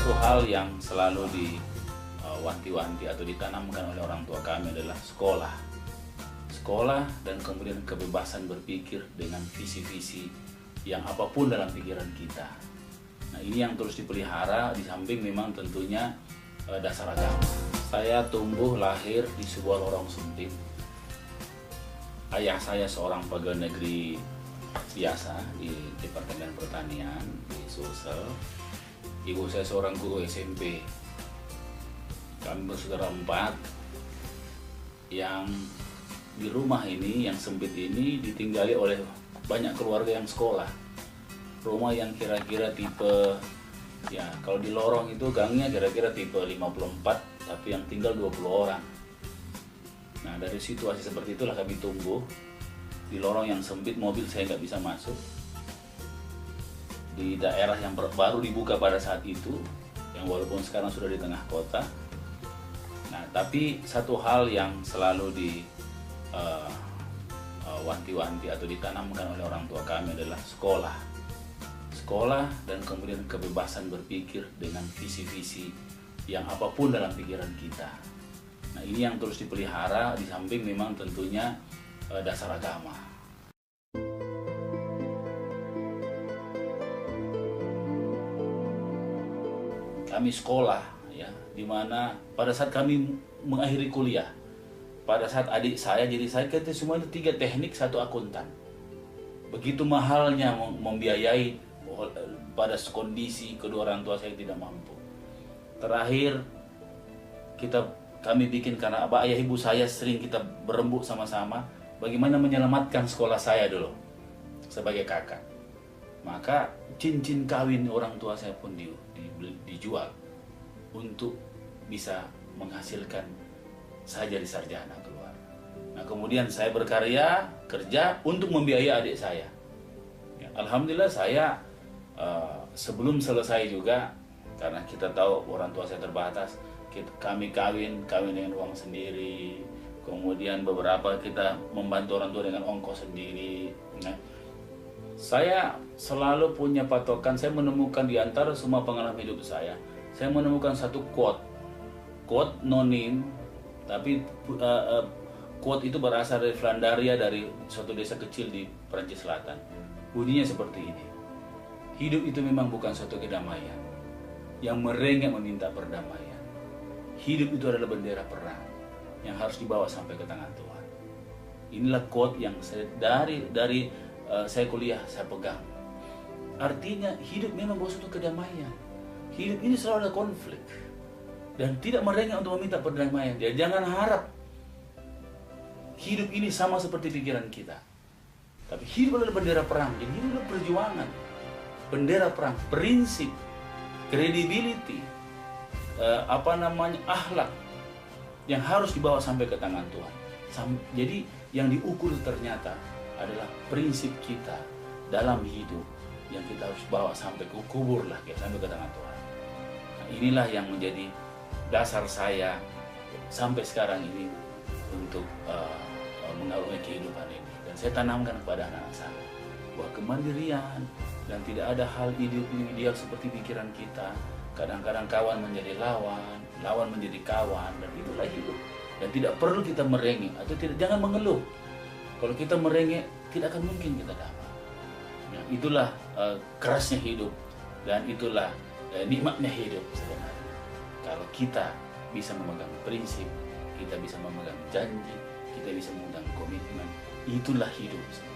Satu hal yang selalu diwanti-wanti atau ditanamkan oleh orang tua kami adalah sekolah. Sekolah dan kemudian kebebasan berpikir dengan visi-visi yang apapun dalam pikiran kita. Nah, ini yang terus dipelihara di samping memang tentunya dasar agama. Saya tumbuh lahir di sebuah lorong sempit. Ayah saya seorang pegawai negeri biasa di Departemen Pertanian di Sulsel. Ibu saya seorang guru SMP. Kami bersaudara 4 yang di rumah ini yang sempit ini ditinggali oleh banyak keluarga yang sekolah. Rumah yang kira-kira tipe, ya kalau di lorong itu gangnya kira-kira tipe 54, tapi yang tinggal 20 orang. Nah, dari situasi seperti itulah kami tumbuh. Di lorong yang sempit, mobil saya nggak bisa masuk. Di daerah yang baru dibuka pada saat itu, yang walaupun sekarang sudah di tengah kota. Nah, tapi satu hal yang selalu wanti-wanti atau ditanamkan oleh orang tua kami adalah sekolah. Sekolah dan kemudian kebebasan berpikir dengan visi-visi yang apapun dalam pikiran kita. Nah, ini yang terus dipelihara di samping memang tentunya dasar agama. Kami sekolah, ya, dimana pada saat kami mengakhiri kuliah, pada saat adik saya, jadi saya kita semua itu 3 teknik, 1 akuntan. Begitu mahalnya membiayai pada kondisi kedua orang tua saya tidak mampu. Terakhir kami bikin karena ayah ibu saya sering kita berembuk sama-sama bagaimana menyelamatkan sekolah saya dulu sebagai kakak. Maka cincin kawin orang tua saya pun dijual untuk bisa menghasilkan saya jadi sarjana keluar. Nah, kemudian saya berkarya, kerja untuk membiayai adik saya. Ya, alhamdulillah saya sebelum selesai juga, karena kita tahu orang tua saya terbatas, kami kawin dengan uang sendiri. Kemudian beberapa kita membantu orang tua dengan ongkos sendiri. Nah, saya selalu punya patokan. Saya menemukan di antara semua pengalaman hidup saya menemukan satu quote nonim, tapi quote itu berasal dari Flandaria, dari suatu desa kecil di Perancis Selatan. Bunyinya seperti ini: hidup itu memang bukan suatu kedamaian yang merengek meminta perdamaian. Hidup itu adalah bendera perang yang harus dibawa sampai ke tangan Tuhan. Inilah quote yang dari saya kuliah saya pegang. Artinya hidup memang bukan suatu kedamaian. Hidup ini selalu ada konflik dan tidak merengek untuk meminta perdamaian. Jangan harap hidup ini sama seperti pikiran kita. Tapi hidup adalah bendera perang. Jadi hidup adalah perjuangan. Bendera perang, prinsip, credibility, akhlak yang harus dibawa sampai ke tangan Tuhan. Jadi yang diukur ternyata adalah prinsip kita dalam hidup yang kita harus bawa sampai ke kubur lah, sampai ke tangan Tuhan. Nah, inilah yang menjadi dasar saya sampai sekarang ini untuk mengarungi kehidupan ini. Dan saya tanamkan kepada anak-anak saya bahwa kemandirian dan tidak ada hal ideal seperti pikiran kita. Kadang-kadang kawan menjadi lawan, lawan menjadi kawan, dan itulah hidup. Dan tidak perlu kita merengek atau jangan mengeluh. Kalau kita merengek, tidak akan mungkin kita damai. Ya, itulah kerasnya hidup dan itulah nikmatnya hidup sebenarnya. Kalau kita bisa memegang prinsip, kita bisa memegang janji, kita bisa memegang komitmen, itulah hidup sebenarnya.